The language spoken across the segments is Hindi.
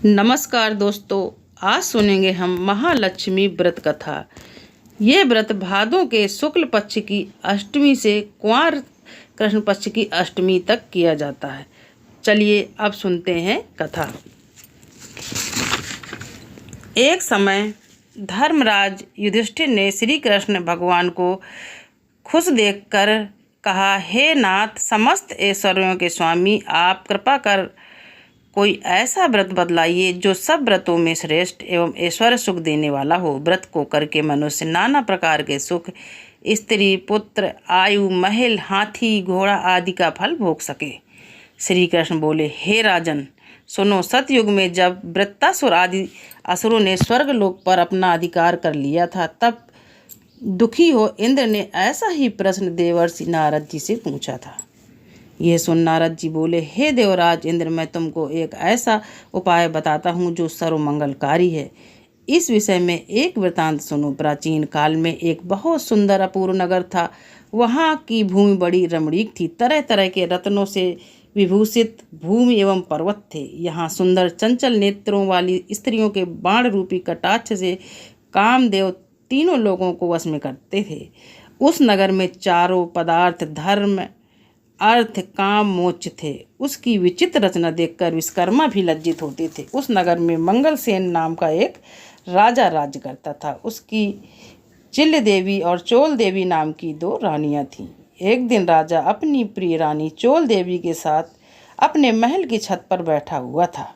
नमस्कार दोस्तों, आज सुनेंगे हम महालक्ष्मी व्रत कथा। ये व्रत भादों के शुक्ल पक्ष की अष्टमी से कुंवार कृष्ण पक्ष की अष्टमी तक किया जाता है। चलिए अब सुनते हैं कथा। एक समय धर्मराज युधिष्ठिर ने श्री कृष्ण भगवान को खुश देखकर कहा, हे नाथ, समस्त ऐश्वर्यों के स्वामी, आप कृपा कर कोई ऐसा व्रत बतलाइए जो सब व्रतों में श्रेष्ठ एवं ऐश्वर्य सुख देने वाला हो। व्रत को करके मनुष्य नाना प्रकार के सुख, स्त्री, पुत्र, आयु, महल, हाथी, घोड़ा आदि का फल भोग सके। श्री कृष्ण बोले, हे राजन, सुनो, सतयुग में जब वृत्तासुर आदि असुरों ने स्वर्गलोक पर अपना अधिकार कर लिया था, तब दुखी हो इंद्र ने ऐसा ही प्रश्न देवर्षि नारद जी से पूछा था। यह सुन नारद जी बोले, हे देवराज इंद्र, मैं तुमको एक ऐसा उपाय बताता हूँ जो सर्वमंगलकारी है। इस विषय में एक वृतांत सुनो। प्राचीन काल में एक बहुत सुंदर अपूर्व नगर था। वहाँ की भूमि बड़ी रमणीक थी। तरह तरह के रत्नों से विभूषित भूमि एवं पर्वत थे। यहाँ सुंदर चंचल नेत्रों वाली स्त्रियों के बाण रूपी कटाक्ष से कामदेव तीनों लोगों को वश में करते थे। उस नगर में चारों पदार्थ धर्म, अर्थ, काम, मोक्ष थे। उसकी विचित्र रचना देखकर विश्वकर्मा भी लज्जित होते थे। उस नगर में मंगलसेन नाम का एक राजा राज्य करता था। उसकी चिल्ल देवी और चोल देवी नाम की दो रानियां थीं। एक दिन राजा अपनी प्रिय रानी चोल देवी के साथ अपने महल की छत पर बैठा हुआ था।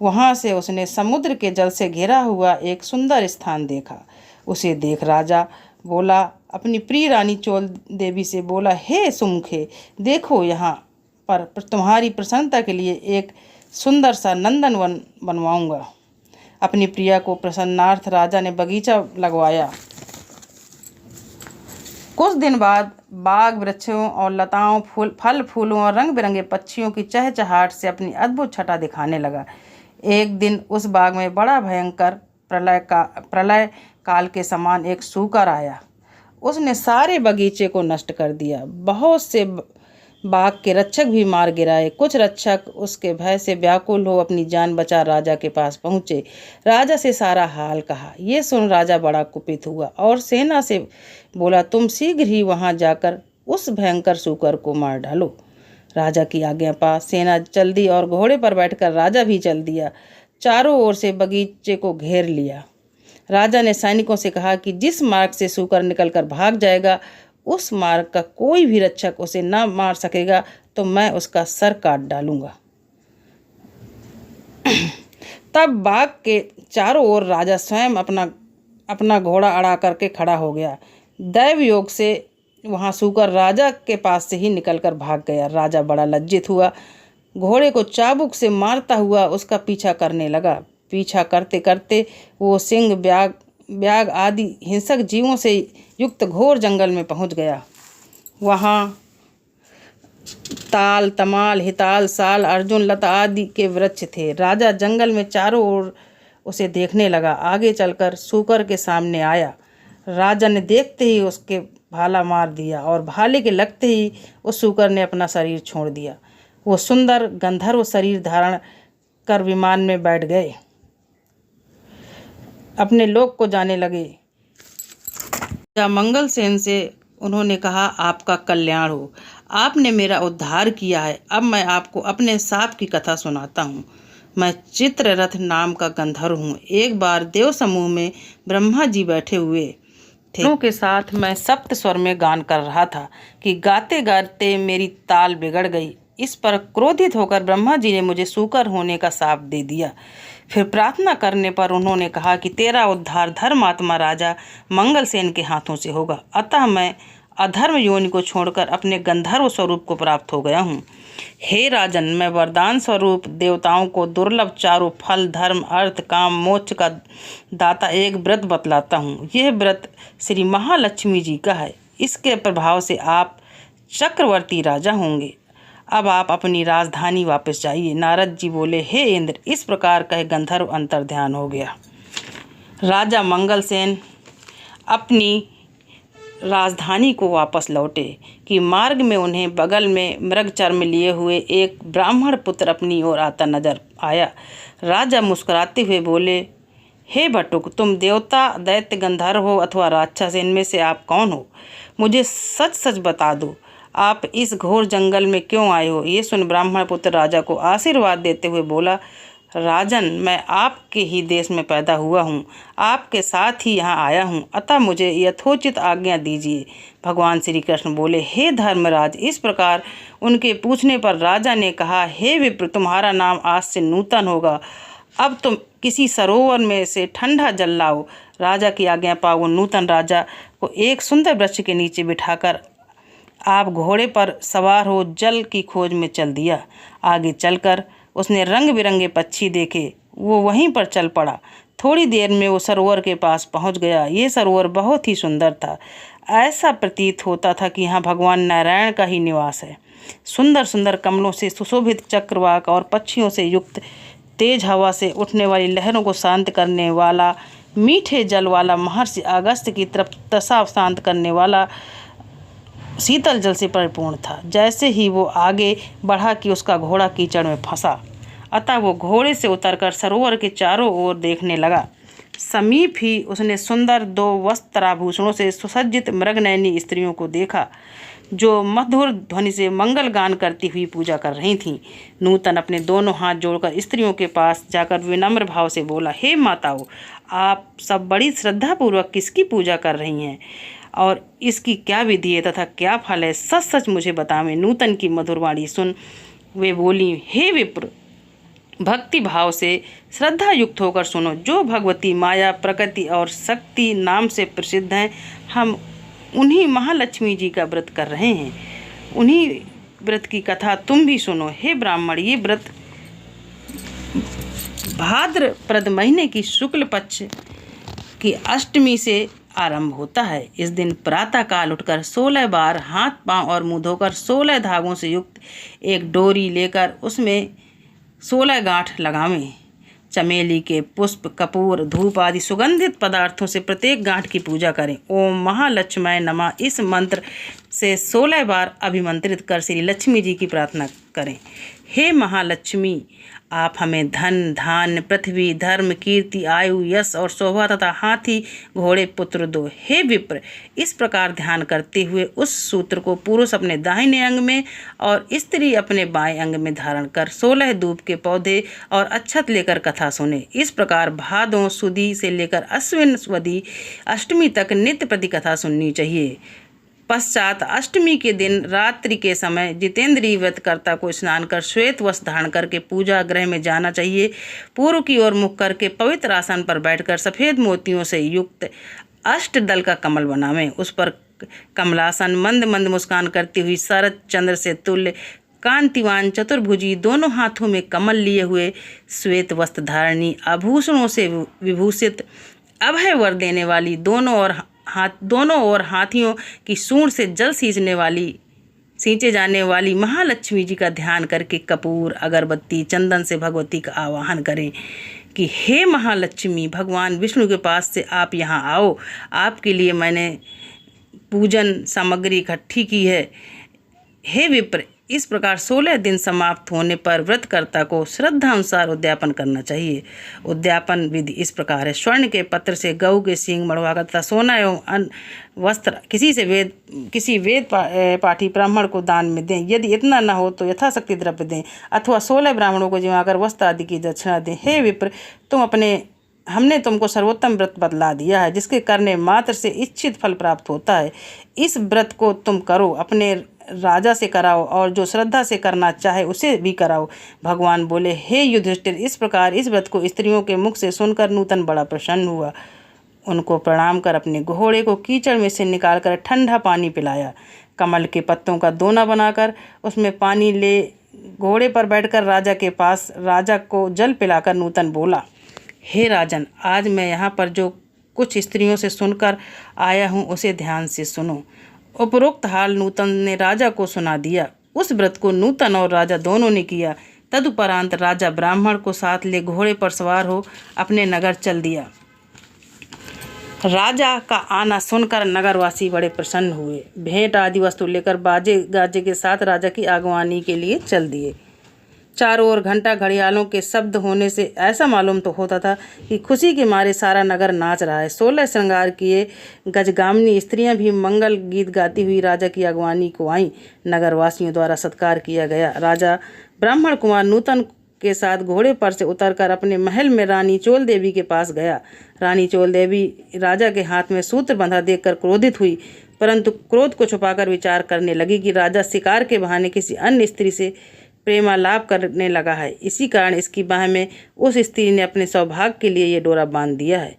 वहां से उसने समुद्र के जल से घिरा हुआ एक सुंदर स्थान देखा। उसे देख राजा बोला, अपनी प्रिय रानी चोल देवी से बोला, हे सुमुखे, देखो, यहाँ पर तुम्हारी प्रसन्नता के लिए एक सुंदर सा नंदन वन बनवाऊंगा। अपनी प्रिया को प्रसन्नार्थ राजा ने बगीचा लगवाया। कुछ दिन बाद बाग वृक्षों और लताओं, फल फूलों और रंग बिरंगे पक्षियों की चहचहाहट से अपनी अद्भुत छटा दिखाने लगा। एक दिन उस बाग में बड़ा भयंकर प्रलय काल के समान एक सूकर आया। उसने सारे बगीचे को नष्ट कर दिया। बहुत से बाग के रक्षक भी मार गिराए। कुछ रक्षक उसके भय से व्याकुल हो अपनी जान बचा राजा के पास पहुँचे। राजा से सारा हाल कहा। ये सुन राजा बड़ा कुपित हुआ और सेना से बोला, तुम शीघ्र ही वहाँ जाकर उस भयंकर सूकर को मार डालो। राजा की आज्ञा पा सेना चल दी और घोड़े पर बैठकर राजा भी चल दिया। चारों ओर से बगीचे को घेर लिया। राजा ने सैनिकों से कहा कि जिस मार्ग से सूकर निकलकर भाग जाएगा, उस मार्ग का कोई भी रक्षक उसे न मार सकेगा तो मैं उसका सर काट डालूंगा। तब बाग के चारों ओर राजा स्वयं अपना घोड़ा अड़ा करके खड़ा हो गया। दैव योग से वहां सूकर राजा के पास से ही निकलकर भाग गया। राजा बड़ा लज्जित हुआ। घोड़े को चाबुक से मारता हुआ उसका पीछा करने लगा। पीछा करते करते वो सिंह, ब्याग आदि हिंसक जीवों से युक्त घोर जंगल में पहुंच गया। वहाँ ताल, तमाल, हिताल, साल, अर्जुन, लता आदि के वृक्ष थे। राजा जंगल में चारों ओर उसे देखने लगा। आगे चलकर सूकर के सामने आया। राजा ने देखते ही उसके भाला मार दिया और भाले के लगते ही उस सूकर ने अपना शरीर छोड़ दिया। वो सुंदर गंधर्व शरीर धारण कर विमान में बैठ गए, अपने लोक को जाने लगे। मंगलसेन से उन्होंने कहा, आपका कल्याण हो, आपने मेरा उद्धार किया है। अब मैं आपको अपने साप की कथा सुनाता हूँ। मैं चित्ररथ नाम का गंधर्व हूँ। एक बार देव समूह में ब्रह्मा जी बैठे हुए थे के साथ मैं सप्त स्वर में गान कर रहा था कि गाते गाते मेरी ताल बिगड़ गई। इस पर क्रोधित होकर ब्रह्मा जी ने मुझे सूकर होने का शाप दे दिया। फिर प्रार्थना करने पर उन्होंने कहा कि तेरा उद्धार धर्मात्मा राजा मंगलसेन के हाथों से होगा। अतः मैं अधर्म योनि को छोड़कर अपने गंधर्व स्वरूप को प्राप्त हो गया हूँ। हे राजन, मैं वरदान स्वरूप देवताओं को दुर्लभ चारों फल, धर्म, अर्थ, काम, मोक्ष का दाता एक व्रत बतलाता हूँ। यह व्रत श्री महालक्ष्मी जी का है। इसके प्रभाव से आप चक्रवर्ती राजा होंगे। अब आप अपनी राजधानी वापस जाइए। नारद जी बोले, हे इंद्र, इस प्रकार कहे गंधर्व अंतर्ध्यान हो गया। राजा मंगलसेन अपनी राजधानी को वापस लौटे कि मार्ग में उन्हें बगल में मृग चर्म लिए हुए एक ब्राह्मण पुत्र अपनी ओर आता नजर आया। राजा मुस्कुराते हुए बोले, हे बटुक, तुम देवता, दैत्य, गंधर्व हो अथवा राक्षस, इनमें से आप कौन हो? मुझे सच सच बता दो, आप इस घोर जंगल में क्यों आए हो? ये सुन ब्राह्मण पुत्र राजा को आशीर्वाद देते हुए बोला, राजन, मैं आपके ही देश में पैदा हुआ हूँ, आपके साथ ही यहाँ आया हूँ, अतः मुझे यथोचित आज्ञा दीजिए। भगवान श्री कृष्ण बोले, हे धर्मराज। इस प्रकार उनके पूछने पर राजा ने कहा, हे विप्र, तुम्हारा नाम आज से नूतन होगा। अब तुम किसी सरोवर में से ठंडा जल लाओ। राजा की आज्ञा पाओ नूतन राजा को एक सुंदर वृक्ष के नीचे बिठाकर आप घोड़े पर सवार हो जल की खोज में चल दिया। आगे चलकर उसने रंग बिरंगे पक्षी देखे, वो वहीं पर चल पड़ा। थोड़ी देर में वो सरोवर के पास पहुंच गया। ये सरोवर बहुत ही सुंदर था। ऐसा प्रतीत होता था कि यहाँ भगवान नारायण का ही निवास है। सुंदर सुंदर कमलों से सुशोभित चक्रवाक और पक्षियों से युक्त, तेज हवा से उठने वाली लहरों को शांत करने वाला, मीठे जल वाला महर्षि अगस्त्य की तपस्या शांत करने वाला शीतल जल से परिपूर्ण था। जैसे ही वो आगे बढ़ा कि उसका घोड़ा कीचड़ में फंसा, अतः वो घोड़े से उतरकर सरोवर के चारों ओर देखने लगा। समीप ही उसने सुंदर 2 वस्त्राभूषणों से सुसज्जित मृगनयनी स्त्रियों को देखा, जो मधुर ध्वनि से मंगल गान करती हुई पूजा कर रही थीं। नूतन अपने दोनों हाथ जोड़कर स्त्रियों के पास जाकर विनम्र भाव से बोला, हे माताओं, आप सब बड़ी श्रद्धापूर्वक किसकी पूजा कर रही हैं और इसकी क्या विधि है तथा क्या फल है? सच सच मुझे बतावें। नूतन की मधुर वाणी सुन वे बोली, हे विप्र, भक्ति भाव से श्रद्धा युक्त होकर सुनो। जो भगवती माया, प्रकृति और शक्ति नाम से प्रसिद्ध हैं, हम उन्हीं महालक्ष्मी जी का व्रत कर रहे हैं। उन्हीं व्रत की कथा तुम भी सुनो। हे ब्राह्मण, ये व्रत भाद्रपद महीने की शुक्ल पक्ष की अष्टमी से आरंभ होता है। इस दिन प्रातः काल उठकर 16 बार हाथ पांव और मुंह धोकर 16 धागों से युक्त एक डोरी लेकर उसमें 16 गांठ लगावें। चमेली के पुष्प, कपूर, धूप आदि सुगंधित पदार्थों से प्रत्येक गांठ की पूजा करें। ओम महालक्ष्मी नमः इस मंत्र से 16 बार अभिमंत्रित कर श्री लक्ष्मी जी की प्रार्थना करें। हे महालक्ष्मी, आप हमें धन, धान्य, पृथ्वी, धर्म, कीर्ति, आयु, यश और शोभा तथा हाथी घोड़े पुत्र दो। हे विप्र, इस प्रकार ध्यान करते हुए उस सूत्र को पुरुष अपने दाहिने अंग में और स्त्री अपने बाएं अंग में धारण कर 16 दूब के पौधे और अक्षत लेकर कथा सुने। इस प्रकार भादों सुदी से लेकर अश्विन वदी अष्टमी तक नित्य प्रति कथा सुननी चाहिए। पश्चात अष्टमी के दिन रात्रि के समय जितेंद्रीय व्रतकर्ता को स्नान कर श्वेत वस्त्र धारण करके पूजा गृह में जाना चाहिए। पूर्व की ओर मुख करके पवित्र आसन पर बैठकर सफ़ेद मोतियों से युक्त अष्टदल का कमल बनावें। उस पर कमलासन मंद मंद मुस्कान करती हुई शरद चंद्र से तुल्य कांतिवान चतुर्भुजी, दोनों हाथों में कमल लिए हुए, श्वेत वस्त्र धारणी, आभूषणों से विभूषित, अभय वर देने वाली, दोनों ओर हाथियों की सूंड से जल सींचे जाने वाली महालक्ष्मी जी का ध्यान करके कपूर, अगरबत्ती, चंदन से भगवती का आवाहन करें कि हे महालक्ष्मी, भगवान विष्णु के पास से आप यहाँ आओ। आपके लिए मैंने पूजन सामग्री इकट्ठी की है। हे विप्र, इस प्रकार 16 दिन समाप्त होने पर व्रतकर्ता को श्रद्धा अनुसार उद्यापन करना चाहिए। उद्यापन विधि इस प्रकार है। स्वर्ण के पत्र से गऊ के सींग मढ़वाकर तथा सोना एवं अन्य वस्त्र किसी वेद पाठी ब्राह्मण को दान में दें। यदि इतना न हो तो यथाशक्ति द्रव्य दें अथवा 16 ब्राह्मणों को जिमाकर वस्त्र आदि की दक्षिणा दें। हे विप्र, हमने तुमको सर्वोत्तम व्रत बतला दिया है, जिसके करने मात्र से इच्छित फल प्राप्त होता है। इस व्रत को तुम करो, अपने राजा से कराओ और जो श्रद्धा से करना चाहे उसे भी कराओ। भगवान बोले, हे युधिष्ठिर, इस प्रकार इस व्रत को स्त्रियों के मुख से सुनकर नूतन बड़ा प्रसन्न हुआ। उनको प्रणाम कर अपने घोड़े को कीचड़ में से निकालकर ठंडा पानी पिलाया। कमल के पत्तों का दोना बनाकर उसमें पानी ले घोड़े पर बैठकर राजा के पास राजा को जल पिलाकर नूतन बोला, हे राजन, आज मैं यहाँ पर जो कुछ स्त्रियों से सुनकर आया हूँ उसे ध्यान से सुनो। उपरोक्त हाल नूतन ने राजा को सुना दिया। उस व्रत को नूतन और राजा दोनों ने किया। तदुपरांत राजा ब्राह्मण को साथ ले घोड़े पर सवार हो अपने नगर चल दिया। राजा का आना सुनकर नगरवासी बड़े प्रसन्न हुए। भेंट आदि वस्तु लेकर बाजे गाजे के साथ राजा की आगवानी के लिए चल दिए। चारों ओर घंटा घड़ियालों के शब्द होने से ऐसा मालूम तो होता था कि खुशी के मारे सारा नगर नाच रहा है। 16 श्रृंगार किए गजगामिनी स्त्रियां भी मंगल गीत गाती हुई राजा की अगवानी को आईं। नगरवासियों द्वारा सत्कार किया गया। राजा ब्राह्मण कुमार नूतन के साथ घोड़े पर से उतरकर अपने महल में रानी चोल देवी के पास गया। रानी चोल देवी राजा के हाथ में सूत्र बंधा देखकर क्रोधित हुई, परंतु क्रोध को छुपाकर विचार करने लगी कि राजा शिकार के बहाने किसी अन्य स्त्री से प्रेमालाप करने लगा है। इसी कारण इसकी बाह में उस स्त्री ने अपने सौभाग्य के लिए ये डोरा बांध दिया है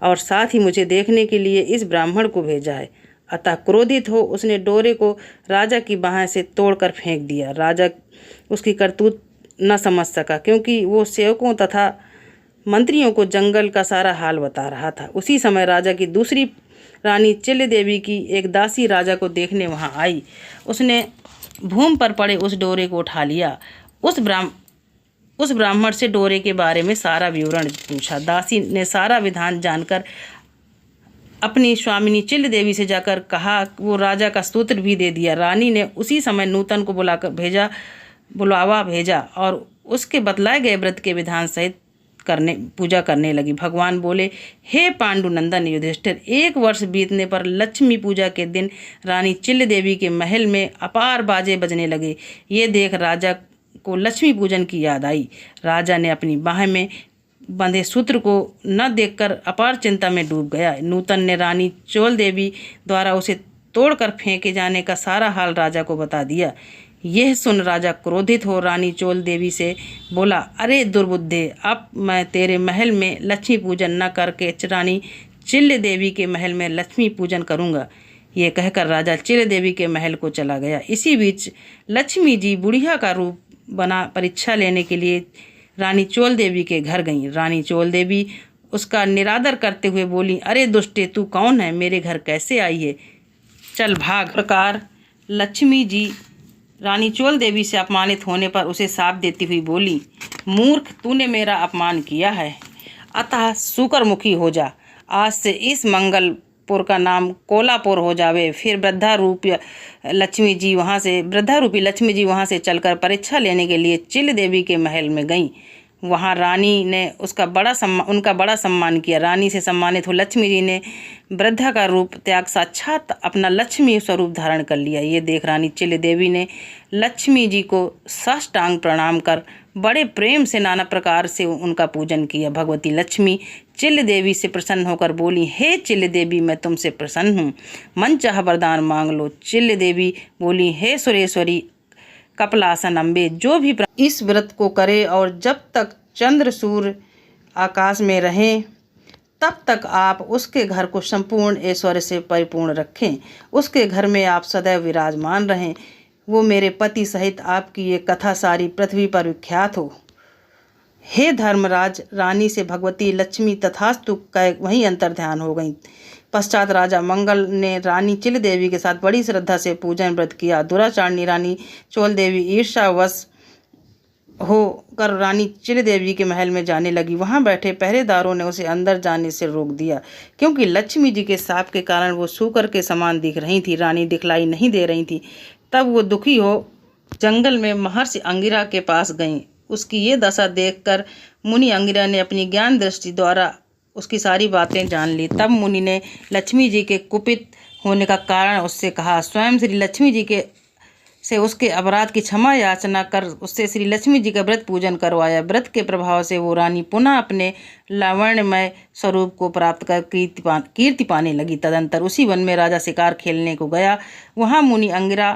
और साथ ही मुझे देखने के लिए इस ब्राह्मण को भेजा है। अतः क्रोधित हो उसने डोरे को राजा की बाह से तोड़कर फेंक दिया। राजा उसकी करतूत न समझ सका, क्योंकि वो सेवकों तथा मंत्रियों को जंगल का सारा हाल बता रहा था। उसी समय राजा की दूसरी रानी चिल्ल देवी की एक दासी राजा को देखने वहां आई। उसने भूमि पर पड़े उस डोरे को उठा लिया। उस ब्राह्मण से डोरे के बारे में सारा विवरण पूछा। दासी ने सारा विधान जानकर अपनी स्वामिनी चिल्ल देवी से जाकर कहा, वो राजा का सूत्र भी दे दिया। रानी ने उसी समय नूतन को बुलावा भेजा और उसके बतलाए गए व्रत के विधान सहित पूजा करने लगी। भगवान बोले, हे पांडुनंदन युधिष्ठिर, 1 वर्ष बीतने पर लक्ष्मी पूजा के दिन रानी चिल्ल देवी के महल में अपार बाजे बजने लगे। ये देख राजा को लक्ष्मी पूजन की याद आई। राजा ने अपनी बाह में बंधे सूत्र को न देखकर अपार चिंता में डूब गया। नूतन ने रानी चोल देवी द्वारा उसे तोड़कर फेंके जाने का सारा हाल राजा को बता दिया। यह सुन राजा क्रोधित हो रानी चोल देवी से बोला, अरे दुर्बुद्धे, अब मैं तेरे महल में लक्ष्मी पूजन न करके रानी चिल्ल देवी के महल में लक्ष्मी पूजन करूंगा। ये कहकर राजा चिल्ल देवी के महल को चला गया। इसी बीच लक्ष्मी जी बुढ़िया का रूप बना परीक्षा लेने के लिए रानी चोल देवी के घर गईं। रानी चोल देवी उसका निरादर करते हुए बोली, अरे दुष्टे, तू कौन है? मेरे घर कैसे आई है? चल भाग। प्रकार लक्ष्मी जी रानी चोल देवी से अपमानित होने पर उसे शाप देती हुई बोली, मूर्ख, तूने मेरा अपमान किया है, अतः शुक्रमुखी हो जा। आज से इस मंगलपुर का नाम कोलापुर हो जावे। फिर वृद्धा रूपी लक्ष्मी जी वहाँ से चलकर परीक्षा लेने के लिए चिल्ल देवी के महल में गईं। वहाँ रानी ने उनका बड़ा सम्मान किया। रानी से सम्मानित हो लक्ष्मी जी ने वृद्धा का रूप त्याग साक्षात अपना लक्ष्मी स्वरूप धारण कर लिया। ये देख रानी चिल्ल देवी ने लक्ष्मी जी को साष्टांग प्रणाम कर बड़े प्रेम से नाना प्रकार से उनका पूजन किया। भगवती लक्ष्मी चिल्ल देवी से प्रसन्न होकर बोली, हे चिल्ल देवी, मैं तुमसे प्रसन्न हूँ, मन चाह वरदान मांग लो। चिल्ल देवी बोली, हे सुरेश्वरी कपलासन अम्बे, जो भी इस व्रत को करे और जब तक चंद्र सूर्य आकाश में रहें तब तक आप उसके घर को संपूर्ण ऐश्वर्य से परिपूर्ण रखें। उसके घर में आप सदैव विराजमान रहें। वो मेरे पति सहित आपकी ये कथा सारी पृथ्वी पर विख्यात हो। हे धर्मराज, रानी से भगवती लक्ष्मी तथास्तु कह वहीं अंतर्ध्यान हो गई। पश्चात राजा मंगल ने रानी चिल्ल देवी के साथ बड़ी श्रद्धा से पूजन व्रत किया। दुराचारणी रानी चोल देवी ईर्ष्यावश होकर रानी चिल्ल देवी के महल में जाने लगी। वहां बैठे पहरेदारों ने उसे अंदर जाने से रोक दिया, क्योंकि लक्ष्मी जी के शाप के कारण वो शूकर के समान दिख रही थी। रानी दिखलाई नहीं दे रही थी। तब वो दुखी हो जंगल में महर्षि अंगिरा के पास गईं। उसकी ये दशा देखकर मुनि अंगिरा ने अपनी ज्ञान दृष्टि द्वारा उसकी सारी बातें जान ली। तब मुनि ने लक्ष्मी जी के कुपित होने का कारण उससे कहा। स्वयं श्री लक्ष्मी जी से उसके अपराध की क्षमा याचना कर उससे श्री लक्ष्मी जी का व्रत पूजन करवाया। व्रत के प्रभाव से वो रानी पुनः अपने लावण्यमय स्वरूप को प्राप्त कर कीर्ति पाने लगी। तदंतर उसी वन में राजा शिकार खेलने को गया। वहाँ मुनि अंगिरा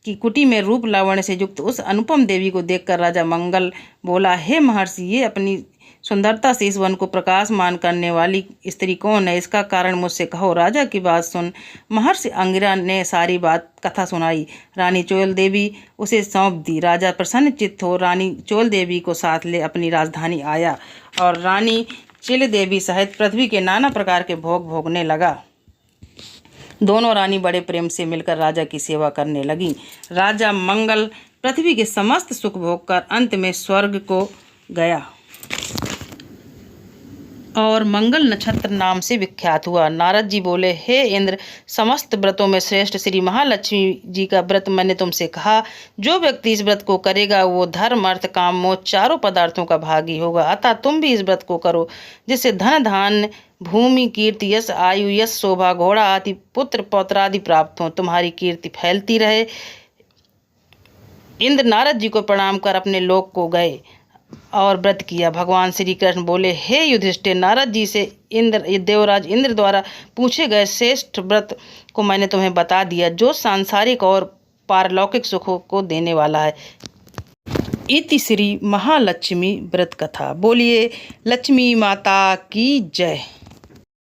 की कुटी में रूप लावण्य से युक्त उस अनुपम देवी को देखकर राजा मंगल बोला, हे महर्षि, ये अपनी सुंदरता से इस वन को प्रकाशमान करने वाली स्त्री कौन है? इसका कारण मुझसे कहो। राजा की बात सुन महर्षि अंगिरा ने सारी कथा सुनाई। रानी चोल देवी उसे सौंप दी। राजा प्रसन्न चित्त हो रानी चोल देवी को साथ ले अपनी राजधानी आया और रानी चिल्ल देवी सहित पृथ्वी के नाना प्रकार के भोग भोगने लगा। दोनों रानी बड़े प्रेम से मिलकर राजा की सेवा करने लगी। राजा मंगल पृथ्वी के समस्त सुख भोग कर अंत में स्वर्ग को गया। और मंगल नक्षत्र नाम से विख्यात हुआ। नारद जी बोले, हे इंद्र, समस्त व्रतों में श्रेष्ठ श्री महालक्ष्मी जी का व्रत मैंने तुमसे कहा। जो व्यक्ति इस व्रत को करेगा वो धर्म अर्थ काम मोक्ष चारों पदार्थों का भागी होगा। अतः तुम भी इस व्रत को करो, जिससे धन धान्य भूमि कीर्ति यश आयु यश शोभा घोड़ा आदि पुत्र पौत्र आदि प्राप्त हो, तुम्हारी कीर्ति फैलती रहे। इंद्र नारद जी को प्रणाम कर अपने लोक को गए और व्रत किया। भगवान श्री कृष्ण बोले, हे युधिष्ठिर, नारद जी से देवराज इंद्र द्वारा पूछे गए श्रेष्ठ व्रत को मैंने तुम्हें बता दिया, जो सांसारिक और पारलौकिक सुखों को देने वाला है। इति श्री महालक्ष्मी व्रत कथा। बोलिए लक्ष्मी माता की जय।